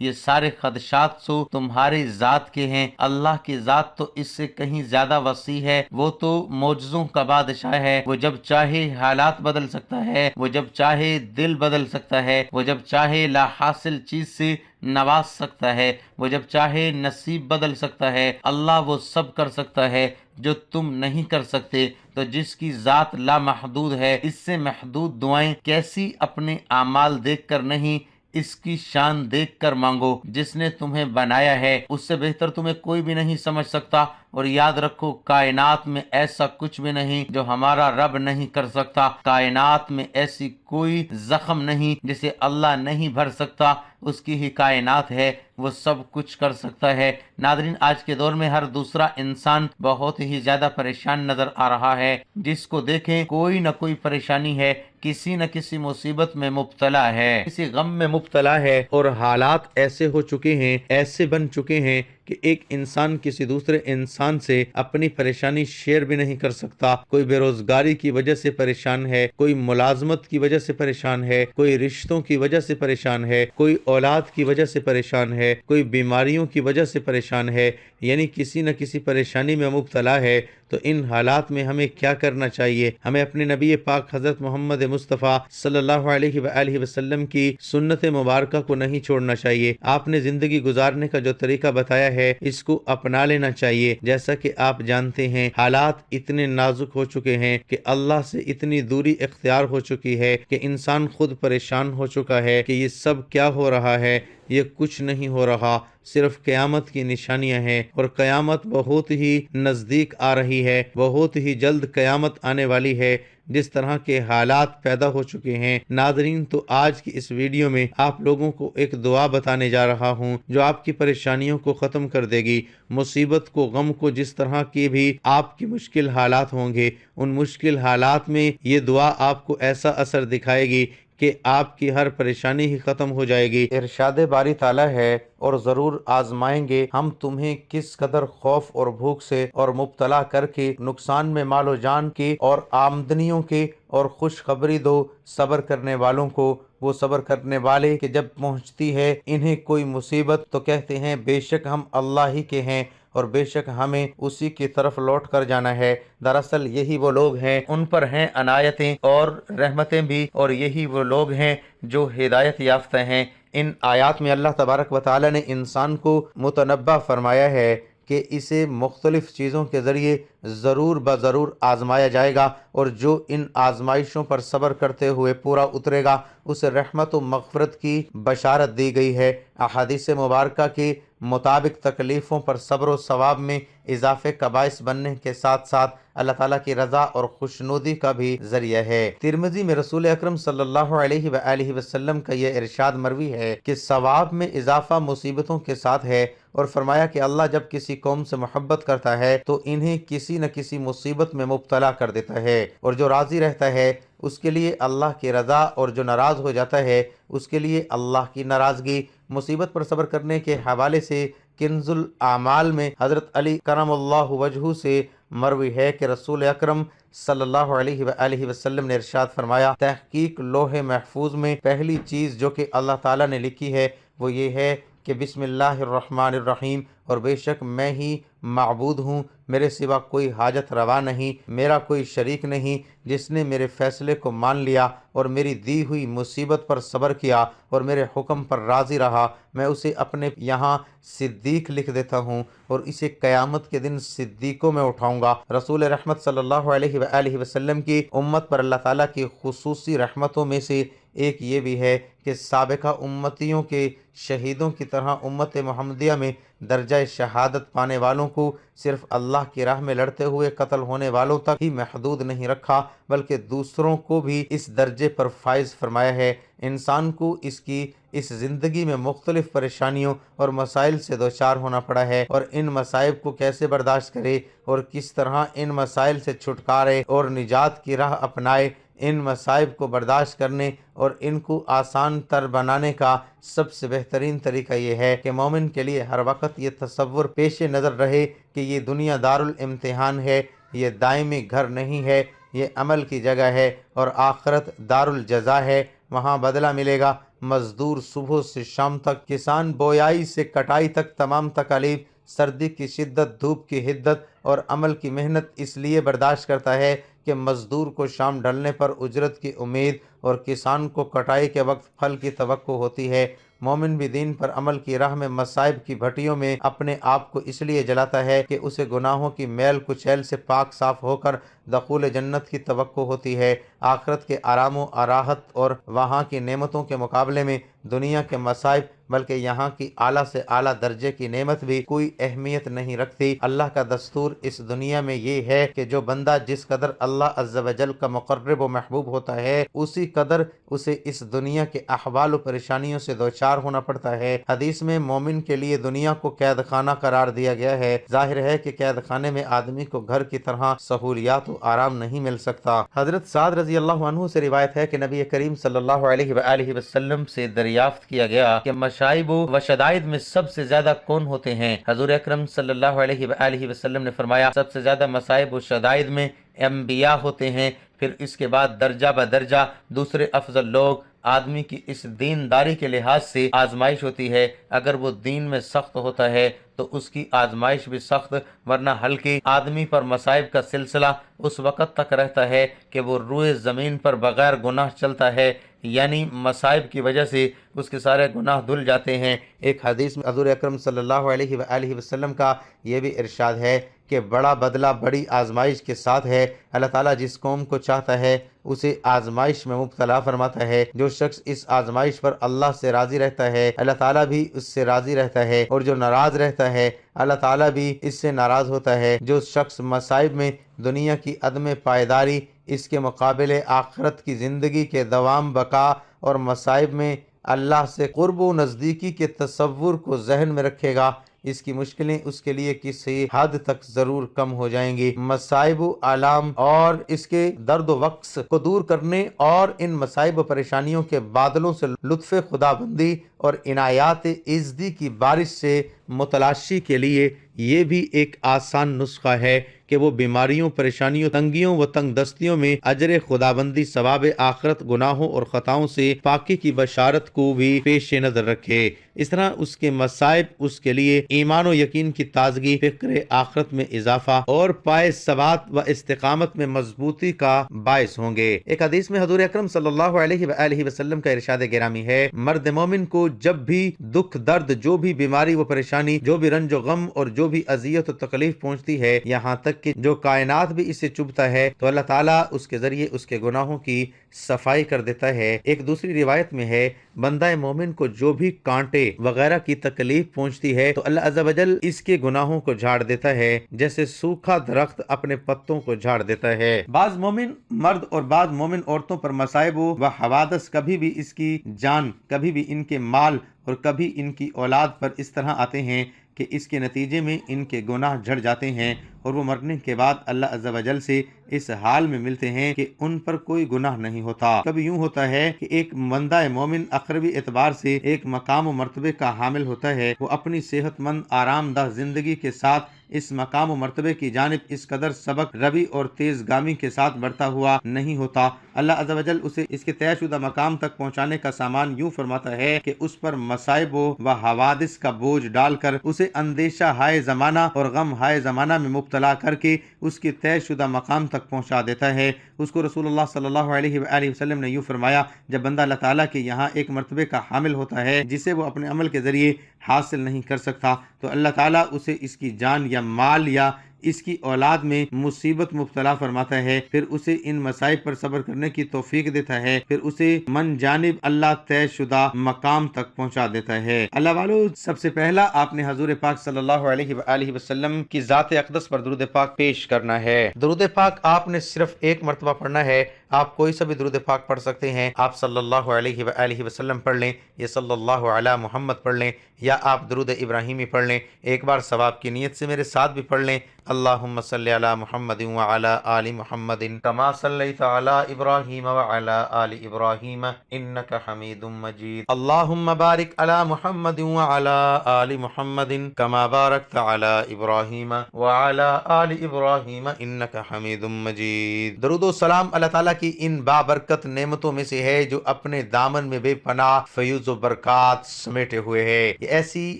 یہ سارے خدشات تو تمہاری ذات کے ہیں، اللہ کی ذات تو اس سے کہیں زیادہ وسیع ہے، وہ تو معجزوں کا بادشاہ ہے، وہ جب چاہے حالات بدل سکتا ہے، وہ جب چاہے دل بدل سکتا ہے، وہ جب چاہے لا حاصل چیز سے نواز سکتا ہے، وہ جب چاہے نصیب بدل سکتا ہے۔ اللہ وہ سب کر سکتا ہے جو تم نہیں کر سکتے۔ تو جس کی ذات لامحدود ہے، اس سے محدود دعائیں کیسی اپنے اعمال دیکھ کر نہیں، اس کی شان دیکھ کر مانگو۔ جس نے تمہیں بنایا ہے اس سے بہتر تمہیں کوئی بھی نہیں سمجھ سکتا، اور یاد رکھو کائنات میں ایسا کچھ بھی نہیں جو ہمارا رب نہیں کر سکتا، کائنات میں ایسی کوئی زخم نہیں جسے اللہ نہیں بھر سکتا، اس کی ہی کائنات ہے، وہ سب کچھ کر سکتا ہے۔ ناظرین، آج کے دور میں ہر دوسرا انسان بہت ہی زیادہ پریشان نظر آ رہا ہے، جس کو دیکھیں کوئی نہ کوئی پریشانی ہے، کسی نہ کسی مصیبت میں مبتلا ہے، کسی غم میں مبتلا ہے، اور حالات ایسے ہو چکے ہیں، ایسے بن چکے ہیں کہ ایک انسان کسی دوسرے انسان سے اپنی پریشانی شیئر بھی نہیں کر سکتا۔ کوئی بے روزگاری کی وجہ سے پریشان ہے، کوئی ملازمت کی وجہ سے پریشان ہے، کوئی رشتوں کی وجہ سے پریشان ہے، کوئی اولاد کی وجہ سے پریشان ہے، کوئی بیماریوں کی وجہ سے پریشان ہے، یعنی کسی نہ کسی پریشانی میں مبتلا ہے۔ تو ان حالات میں ہمیں کیا کرنا چاہیے؟ ہمیں اپنے نبی پاک حضرت محمد مصطفیٰ صلی اللہ علیہ وآلہ وسلم کی سنت مبارکہ کو نہیں چھوڑنا چاہیے۔ آپ نے زندگی گزارنے کا جو طریقہ بتایا ہے اس کو اپنا لینا چاہیے۔ جیسا کہ آپ جانتے ہیں حالات اتنے نازک ہو چکے ہیں کہ اللہ سے اتنی دوری اختیار ہو چکی ہے کہ انسان خود پریشان ہو چکا ہے کہ یہ سب کیا ہو رہا ہے، یہ کچھ نہیں ہو رہا، صرف قیامت کی نشانیاں ہیں، اور قیامت بہت ہی نزدیک آ رہی ہے، بہت ہی جلد قیامت آنے والی ہے، جس طرح کے حالات پیدا ہو چکے ہیں۔ ناظرین، تو آج کی اس ویڈیو میں آپ لوگوں کو ایک دعا بتانے جا رہا ہوں جو آپ کی پریشانیوں کو ختم کر دے گی، مصیبت کو، غم کو، جس طرح کی بھی آپ کی مشکل حالات ہوں گے، ان مشکل حالات میں یہ دعا آپ کو ایسا اثر دکھائے گی کہ آپ کی ہر پریشانی ہی ختم ہو جائے گی۔ ارشاد باری تعالیٰ ہے، اور ضرور آزمائیں گے ہم تمہیں کس قدر خوف اور بھوک سے، اور مبتلا کر کے، نقصان میں مال و جان کے اور آمدنیوں کے، اور خوشخبری دو صبر کرنے والوں کو۔ وہ صبر کرنے والے کہ جب پہنچتی ہے انہیں کوئی مصیبت تو کہتے ہیں بے شک ہم اللہ ہی کے ہیں، اور بے شک ہمیں اسی کی طرف لوٹ کر جانا ہے۔ دراصل یہی وہ لوگ ہیں، ان پر ہیں عنایتیں اور رحمتیں بھی، اور یہی وہ لوگ ہیں جو ہدایت یافتہ ہیں۔ ان آیات میں اللہ تبارک و تعالی نے انسان کو متنبہ فرمایا ہے کہ اسے مختلف چیزوں کے ذریعے ضرور بضرور آزمایا جائے گا، اور جو ان آزمائشوں پر صبر کرتے ہوئے پورا اترے گا اسے رحمت و مغفرت کی بشارت دی گئی ہے۔ احادیث مبارکہ کے مطابق تکلیفوں پر صبر و ثواب میں اضافے کا باعث بننے کے ساتھ ساتھ اللہ تعالیٰ کی رضا اور خوشنودی کا بھی ذریعہ ہے۔ ترمذی میں رسول اکرم صلی اللہ علیہ وآلہ وسلم کا یہ ارشاد مروی ہے کہ ثواب میں اضافہ مصیبتوں کے ساتھ ہے، اور فرمایا کہ اللہ جب کسی قوم سے محبت کرتا ہے تو انہیں کسی نہ کسی مصیبت میں مبتلا کر دیتا ہے، اور جو راضی رہتا ہے اس کے لیے اللہ کی رضا، اور جو ناراض ہو جاتا ہے اس کے لیے اللہ کی ناراضگی۔ مصیبت پر صبر کرنے کے حوالے سے کنز الاعمال میں حضرت علی کرم اللہ وجہہ سے مروی ہے کہ رسول اکرم صلی اللہ علیہ وآلہ وسلم نے ارشاد فرمایا، تحقیق لوح محفوظ میں پہلی چیز جو کہ اللہ تعالیٰ نے لکھی ہے وہ یہ ہے کہ بسم اللہ الرحمن الرحیم، اور بے شک میں ہی معبود ہوں، میرے سوا کوئی حاجت روا نہیں، میرا کوئی شریک نہیں، جس نے میرے فیصلے کو مان لیا اور میری دی ہوئی مصیبت پر صبر کیا اور میرے حکم پر راضی رہا، میں اسے اپنے یہاں صدیق لکھ دیتا ہوں، اور اسے قیامت کے دن صدیقوں میں اٹھاؤں گا۔ رسول رحمت صلی اللہ علیہ وآلہ وسلم کی امت پر اللہ تعالیٰ کی خصوصی رحمتوں میں سے ایک یہ بھی ہے کہ سابقہ امتیوں کے شہیدوں کی طرح امت محمدیہ میں درجہ شہادت پانے والوں کو صرف اللہ کی راہ میں لڑتے ہوئے قتل ہونے والوں تک ہی محدود نہیں رکھا، بلکہ دوسروں کو بھی اس درجے پر فائز فرمایا ہے۔ انسان کو اس کی اس زندگی میں مختلف پریشانیوں اور مسائل سے دوچار ہونا پڑا ہے، اور ان مسائب کو کیسے برداشت کرے اور کس طرح ان مسائل سے چھٹکارے اور نجات کی راہ اپنائے۔ ان مسائب کو برداشت کرنے اور ان کو آسان تر بنانے کا سب سے بہترین طریقہ یہ ہے کہ مومن کے لیے ہر وقت یہ تصور پیش نظر رہے کہ یہ دنیا دارالامتحان ہے، یہ دائمی گھر نہیں ہے، یہ عمل کی جگہ ہے، اور آخرت دار الجزا ہے، وہاں بدلہ ملے گا۔ مزدور صبح سے شام تک، کسان بویائی سے کٹائی تک تمام تکالیف، سردی کی شدت، دھوپ کی حدت اور عمل کی محنت اس لیے برداشت کرتا ہے کہ مزدور کو شام ڈھلنے پر اجرت کی امید اور کسان کو کٹائی کے وقت پھل کی توقع ہوتی ہے۔ مومن بھی دین پر عمل کی راہ میں مصائب کی بھٹیوں میں اپنے آپ کو اس لیے جلاتا ہے کہ اسے گناہوں کی میل کچیل سے پاک صاف ہو کر دخول جنت کی توقع ہوتی ہے۔ آخرت کے آرام و راحت اور وہاں کی نعمتوں کے مقابلے میں دنیا کے مصائب، بلکہ یہاں کی اعلیٰ سے اعلیٰ درجے کی نعمت بھی کوئی اہمیت نہیں رکھتی۔ اللہ کا دستور اس دنیا میں یہ ہے کہ جو بندہ جس قدر اللہ عز و جل کا مقرب و محبوب ہوتا ہے، اسی قدر اسے اس دنیا کے احوال و پریشانیوں سے دوچار ہونا پڑتا ہے۔ حدیث میں مومن کے لیے دنیا کو قید خانہ قرار دیا گیا ہے۔ ظاہر ہے کہ قید خانے میں آدمی کو گھر کی طرح سہولیات و آرام نہیں مل سکتا۔ حضرت سعد رضی اللہ عنہ سے روایت ہے کہ نبی کریم صلی اللہ علیہ وآلہ وسلم سے دریافت کیا گیا کہ مصائب و شدائد میں سب سے زیادہ کون ہوتے ہیں؟ حضور اکرم صلی اللہ علیہ وآلہ وسلم نے فرمایا، سب سے زیادہ مصائب و شدائد میں انبیاء ہوتے ہیں، پھر اس کے بعد درجہ بدرجہ دوسرے افضل لوگ۔ آدمی کی اس دینداری کے لحاظ سے آزمائش ہوتی ہے، اگر وہ دین میں سخت ہوتا ہے تو اس کی آزمائش بھی سخت، ورنہ ہلکی۔ آدمی پر مصائب کا سلسلہ اس وقت تک رہتا ہے کہ وہ روئے زمین پر بغیر گناہ چلتا ہے، یعنی مصائب کی وجہ سے اس کے سارے گناہ دھل جاتے ہیں۔ ایک حدیث میں حضور اکرم صلی اللہ علیہ وآلہ وسلم کا یہ بھی ارشاد ہے کہ بڑا بدلہ بڑی آزمائش کے ساتھ ہے۔ اللہ تعالیٰ جس قوم کو چاہتا ہے اسے آزمائش میں مبتلا فرماتا ہے۔ جو شخص اس آزمائش پر اللہ سے راضی رہتا ہے، اللہ تعالیٰ بھی اس سے راضی رہتا ہے، اور جو ناراض رہتا ہے، اللہ تعالیٰ بھی اس سے ناراض ہوتا ہے۔ جو شخص مصائب میں دنیا کی عدم پائیداری، اس کے مقابلے آخرت کی زندگی کے دوام بقا اور مصائب میں اللہ سے قرب و نزدیکی کے تصور کو ذہن میں رکھے گا، اس کی مشکلیں اس کے لیے کسی حد تک ضرور کم ہو جائیں گی۔ مصائب و آلام اور اس کے درد و وقص کو دور کرنے اور ان مصائب و پریشانیوں کے بادلوں سے لطف خدا بندی اور عنایات عزدی کی بارش سے متلاشی کے لیے یہ بھی ایک آسان نسخہ ہے کہ وہ بیماریوں، پریشانیوں، تنگیوں و تنگ دستیوں میں اجر خدابندی، ثواب آخرت، گناہوں اور خطاؤں سے پاکی کی بشارت کو بھی پیش نظر رکھے۔ اس طرح اس کے مصائب اس کے لیے ایمان و یقین کی تازگی، فکر آخرت میں اضافہ اور پائے ثبات و استقامت میں مضبوطی کا باعث ہوں گے۔ ایک حدیث میں حضور اکرم صلی اللہ علیہ وآلہ وسلم کا ارشاد گرامی ہے، مرد مومن کو جب بھی دکھ درد، جو بھی بیماری و پریشانی، جو بھی رنج و غم اور جو بھی اذیت و تکلیف پہنچتی ہے، یہاں تک کہ جو کائنات بھی اسے چبھتا ہے، تو اللہ تعالیٰ اس کے ذریعے اس کے گناہوں کی صفائی کر دیتا ہے۔ ایک دوسری روایت میں ہے، بندہ مومن کو جو بھی کانٹے وغیرہ کی تکلیف پہنچتی ہے تو اللہ عز و جل اس کے گناہوں کو جھاڑ دیتا ہے، جیسے سوکھا درخت اپنے پتوں کو جھاڑ دیتا ہے۔ بعض مومن مرد اور بعض مومن عورتوں پر مصائب و حوادث کبھی بھی اس کی جان، کبھی بھی ان کے مال اور کبھی ان کی اولاد پر اس طرح آتے ہیں کہ اس کے نتیجے میں ان کے گناہ جھڑ جاتے ہیں، اور وہ مرنے کے بعد اللہ عز و جل سے اس حال میں ملتے ہیں کہ ان پر کوئی گناہ نہیں ہوتا۔ کبھی یوں ہوتا ہے کہ ایک بندہ مومن اقربی اعتبار سے ایک مقام و مرتبے کا حامل ہوتا ہے، وہ اپنی صحت مند آرام دہ زندگی کے ساتھ اس مقام و مرتبے کی جانب اس قدر سبق روی اور تیز گامی کے ساتھ بڑھتا ہوا نہیں ہوتا۔ اللہ عز و جل اسے اس کے طے شدہ مقام تک پہنچانے کا سامان یوں فرماتا ہے کہ اس پر مصائب و حوادث کا بوجھ ڈال کر اسے اندیشہ ہائے زمانہ اور غم ہائے زمانہ میں مبتلا کر کے اس کے طے شدہ مقام تک پہنچا دیتا ہے۔ اس کو رسول اللہ صلی اللہ علیہ وآلہ وسلم نے یوں فرمایا، جب بندہ اللہ تعالیٰ کے یہاں ایک مرتبے کا حامل ہوتا ہے جسے وہ اپنے عمل کے ذریعے حاصل نہیں کر سکتا، تو اللہ تعالیٰ اسے اس کی جان یا مال یا اس کی اولاد میں مصیبت مبتلا فرماتا ہے، پھر اسے ان مصائب پر صبر کرنے کی توفیق دیتا ہے، پھر اسے من جانب اللہ طے شدہ مقام تک پہنچا دیتا ہے۔ اللہ والو، سب سے پہلا آپ نے حضور پاک صلی اللہ علیہ وآلہ وسلم کی ذات اقدس پر درود پاک پیش کرنا ہے۔ درود پاک آپ نے صرف ایک مرتبہ پڑھنا ہے، آپ کوئی سا بھی درود پاک پڑھ سکتے ہیں۔ آپ صلی اللہ علیہ وآلہ وسلم پڑھ لیں یا صلی اللہ علی محمد پڑھ لیں، یا آپ درود ابراہیمی پڑھ لیں۔ ایک بار ثواب کی نیت سے میرے ساتھ بھی پڑھ لیں، اللہم صلی علی محمد وعلی آل محمد کما صلیت علی ابراہیم وعلی آل ابراہیم انک حمید مجید۔ اللہم بارک علی محمد وعلی آل محمد کما بارکت علی ابراہیم وعلی آل ابراہیم انک حمید مجید۔ درود و سلام اللہ تعالیٰ کی ان بابرکت نعمتوں میں سے ہے جو اپنے دامن میں بے پناہ فیوز و برکات سمیٹے ہوئے ہے۔ یہ ایسی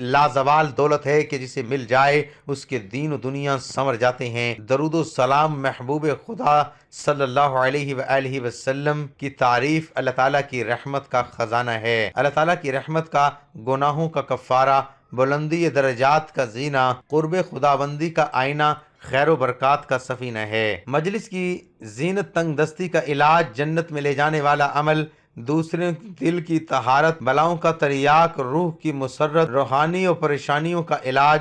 لازوال دولت ہے کہ جسے مل جائے اس کے دین و دنیا سنور جاتے ہیں۔ درود و سلام محبوب خدا صلی اللہ علیہ وآلہ وسلم کی تعریف اللہ تعالیٰ کی رحمت کا خزانہ ہے۔ اللہ تعالیٰ کی رحمت کا گناہوں کا کفارہ، بلندی درجات کا زینہ، قرب خداوندی کا آئینہ، خیر و برکات کا سفینہ ہے۔ مجلس کی زینت تنگ دستی کا علاج، جنت میں لے جانے والا عمل، دوسرے دل کی طہارت، بلاؤں کا تریاق، روح کی مسرت، روحانی اور پریشانیوں کا علاج،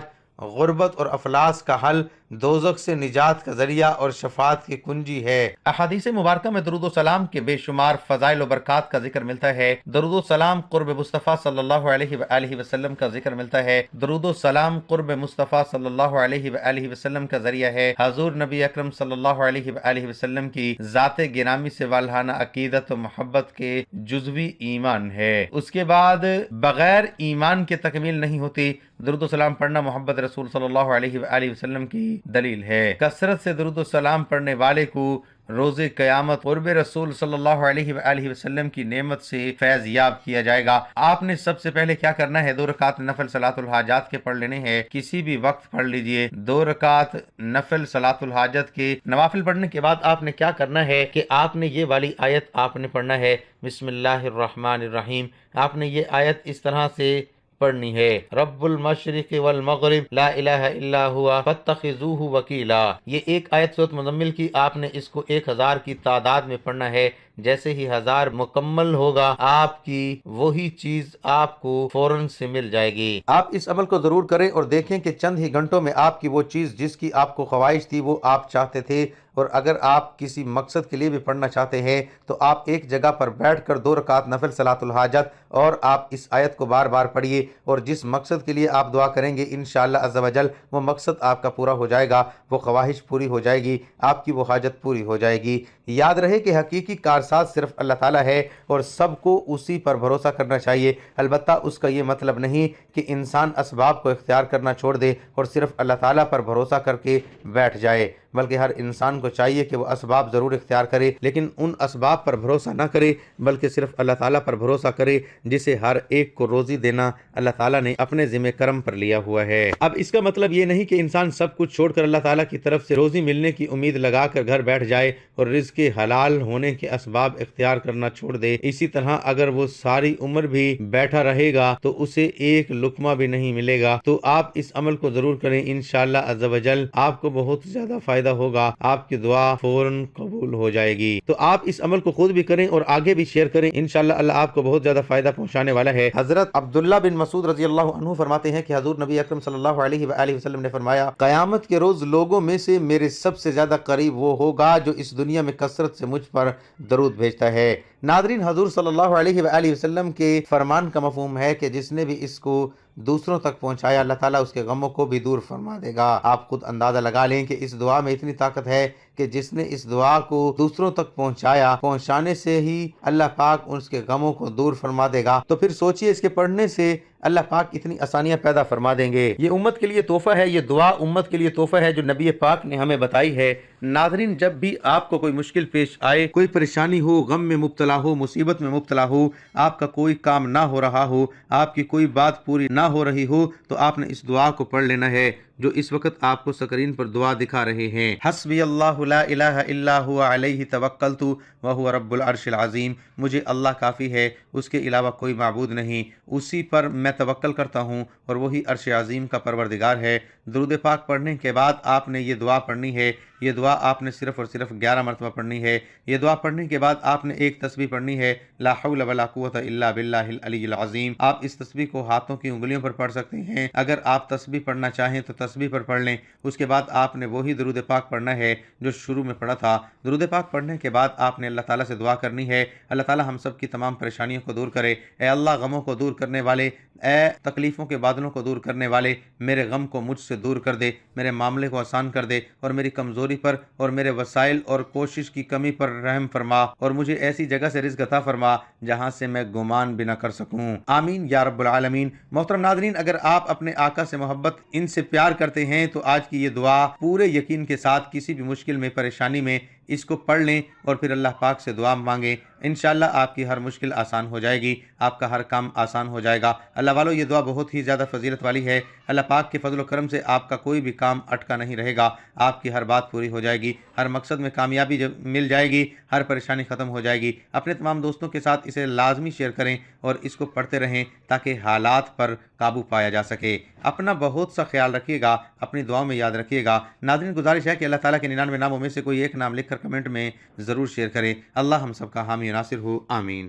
غربت اور افلاس کا حل، دوزخ سے نجات کا ذریعہ اور شفاعت کی کنجی ہے۔ احادیث مبارکہ میں درود و سلام کے بے شمار فضائل و برکات کا ذکر ملتا ہے۔ درود و سلام قرب مصطفیٰ صلی اللہ علیہ وآلہ وسلم کا ذکر ملتا ہے۔ درود و سلام قرب مصطفیٰ صلی اللہ علیہ وآلہ وسلم کا ذریعہ ہے۔ حضور نبی اکرم صلی اللہ علیہ وآلہ وسلم کی ذات گرامی سے والہانہ عقیدت و محبت کے جزوی ایمان ہے۔ اس کے بعد بغیر ایمان کے تکمیل نہیں ہوتی۔ درود و سلام پڑھنا محبت رسول صلی اللہ علیہ وآلہ وسلم کی دلیل ہے۔ کثرت سے درود و سلام پڑھنے والے کو روز قیامت قرب رسول صلی اللہ علیہ وآلہ وسلم کی نعمت سے فیض یاب کیا جائے گا۔ آپ نے سب سے پہلے کیا کرنا ہے؟ 2 رکعت نفل صلاۃ الحاجات کے پڑھ لینے ہیں، کسی بھی وقت پڑھ لیجئے۔ 2 رکعت نفل صلاۃ الحاجت کے نوافل پڑھنے کے بعد آپ نے کیا کرنا ہے کہ آپ نے یہ والی آیت آپ نے پڑھنا ہے، بسم اللہ الرحمن الرحیم۔ آپ نے یہ آیت اس طرح سے پڑھنی ہے، رب المشرق والمغرب لا الہ الا ہوا فاتخذوہ وکیلا۔ یہ ایک آیت سورۃ مزمل کی آپ نے اس کو 1000 کی تعداد میں پڑھنا ہے۔ جیسے ہی 1000 مکمل ہوگا آپ کی وہی چیز آپ کو فوراً سے مل جائے گی۔ آپ اس عمل کو ضرور کریں اور دیکھیں کہ چند ہی گھنٹوں میں آپ کی وہ چیز جس کی آپ کو خواہش تھی وہ آپ چاہتے تھے، اور اگر آپ کسی مقصد کے لیے بھی پڑھنا چاہتے ہیں تو آپ ایک جگہ پر بیٹھ کر 2 رکعت نفل صلاۃ الحاجت اور آپ اس آیت کو بار بار پڑھیے، اور جس مقصد کے لیے آپ دعا کریں گے انشاءاللہ عز و جل وہ مقصد آپ کا پورا ہو جائے گا، وہ خواہش پوری ہو جائے گی، آپ کی وہ حاجت پوری ہو جائے گی۔ یاد رہے کہ حقیقی کارساز صرف اللہ تعالیٰ ہے اور سب کو اسی پر بھروسہ کرنا چاہیے۔ البتہ اس کا یہ مطلب نہیں کہ انسان اسباب کو اختیار کرنا چھوڑ دے اور صرف اللہ تعالیٰ پر بھروسہ کر کے بیٹھ جائے، بلکہ ہر انسان کو چاہیے کہ وہ اسباب ضرور اختیار کرے، لیکن ان اسباب پر بھروسہ نہ کرے بلکہ صرف اللہ تعالیٰ پر بھروسہ کرے جسے ہر ایک کو روزی دینا اللہ تعالیٰ نے اپنے ذمہ کرم پر لیا ہوا ہے۔ اب اس کا مطلب یہ نہیں کہ انسان سب کچھ چھوڑ کر اللہ تعالیٰ کی طرف سے روزی ملنے کی امید لگا کر گھر بیٹھ جائے اور رزق حلال ہونے کے اسباب اختیار کرنا چھوڑ دے۔ اسی طرح اگر وہ ساری عمر بھی بیٹھا رہے گا تو اسے ایک لقمہ بھی نہیں ملے گا۔ تو آپ اس عمل کو ضرور کریں، انشاءاللہ عز و جل آپ کو بہت زیادہ فائدہ ہوگا، آپ کی دعا فوراً قبول ہو جائے گی۔ تو آپ اس عمل کو خود بھی کریں اور آگے بھی شیئر کریں، انشاءاللہ اللہ آپ کو بہت زیادہ فائدہ پہنچانے والا ہے۔ حضرت عبداللہ بن مسعود رضی اللہ عنہ فرماتے ہیں کہ حضور نبی اکرم صلی اللہ علیہ وآلہ وسلم نے فرمایا، قیامت کے روز لوگوں میں سے میرے سب سے زیادہ قریب وہ ہوگا جو اس دنیا میں کثرت سے مجھ پر درود بھیجتا ہے۔ ناظرین، حضور صلی اللہ علیہ وآلہ وسلم کے فرمان کا مفہوم ہے کہ جس نے بھی اس کو دوسروں تک پہنچایا اللہ تعالیٰ اس کے غموں کو بھی دور فرما دے گا۔ آپ خود اندازہ لگا لیں کہ اس دعا میں اتنی طاقت ہے کہ جس نے اس دعا کو دوسروں تک پہنچانے سے ہی اللہ پاک اس کے غموں کو دور فرما دے گا، تو پھر سوچئے اس کے پڑھنے سے اللہ پاک اتنی آسانیاں پیدا فرما دیں گے۔ یہ امت کے لیے تحفہ ہے، یہ دعا امت کے لیے تحفہ ہے جو نبی پاک نے ہمیں بتائی ہے۔ ناظرین، جب بھی آپ کو کوئی مشکل پیش آئے، کوئی پریشانی ہو، غم میں مبتلا ہو، مصیبت میں مبتلا ہو، آپ کا کوئی کام نہ ہو رہا ہو، آپ کی کوئی بات پوری نہ ہو رہی ہو، تو آپ نے اس دعا کو پڑھ لینا ہے جو اس وقت آپ کو سکرین پر دعا دکھا رہے ہیں۔ حسبی اللہ لا الہ الا ہوا علیہ توکلت وہو رب العرش العظیم۔ مجھے اللہ کافی ہے، اس کے علاوہ کوئی معبود نہیں، اسی پر میں توکل کرتا ہوں اور وہی عرش عظیم کا پروردگار ہے۔ درود پاک پڑھنے کے بعد آپ نے یہ دعا پڑھنی ہے، یہ دعا آپ نے صرف اور صرف 11 مرتبہ پڑھنی ہے۔ یہ دعا پڑھنے کے بعد آپ نے ایک تسبیح پڑھنی ہے، لا حول ولا قوت الا باللہ العلی العظیم۔ آپ اس تسبیح کو ہاتھوں کی انگلیوں پر پڑھ سکتے ہیں۔ اگر آپ تسبیح پڑھنا چاہیں تو تسبیح پر پڑھ لیں۔ اس کے بعد آپ نے وہی درود پاک پڑھنا ہے جو شروع میں پڑھا تھا۔ درود پاک پڑھنے کے بعد آپ نے اللہ تعالیٰ سے دعا کرنی ہے، اللہ تعالیٰ ہم سب کی تمام پریشانیوں کو دور کرے۔ اے اللہ غموں کو دور کرنے والے، اے تکلیفوں کے بادلوں کو دور کرنے والے، میرے غم کو مجھ سے دور کر دے، میرے معاملے کو آسان کر دے، اور میری کمزوری پر اور میرے وسائل اور کوشش کی کمی پر رحم فرما، اور مجھے ایسی جگہ سے رزق عطا فرما جہاں سے میں گمان بھی نہ کر سکوں، آمین یا رب العالمین۔ محترم ناظرین، اگر آپ اپنے آقا سے محبت، ان سے پیار کرتے ہیں تو آج کی یہ دعا پورے یقین کے ساتھ کسی بھی مشکل میں، پریشانی میں اس کو پڑھ لیں اور پھر اللہ پاک سے دعا مانگیں۔ انشاءاللہ آپ کی ہر مشکل آسان ہو جائے گی، آپ کا ہر کام آسان ہو جائے گا۔ اللہ والو، یہ دعا بہت ہی زیادہ فضیلت والی ہے۔ اللہ پاک کے فضل و کرم سے آپ کا کوئی بھی کام اٹکا نہیں رہے گا، آپ کی ہر بات پوری ہو جائے گی، ہر مقصد میں کامیابی مل جائے گی، ہر پریشانی ختم ہو جائے گی۔ اپنے تمام دوستوں کے ساتھ اسے لازمی شیئر کریں اور اس کو پڑھتے رہیں تاکہ حالات پر قابو پایا جا سکے۔ اپنا بہت سا خیال رکھیے گا، اپنی دعاؤں میں یاد رکھیے گا۔ ناظرین، گزارش ہے کہ اللہ تعالیٰ کے 99 ناموں میں سے کوئی ایک نام لکھ کر کمنٹ میں ضرور شیئر کریں۔ اللہ ہم سب کا حامی و ناصر ہو، آمین۔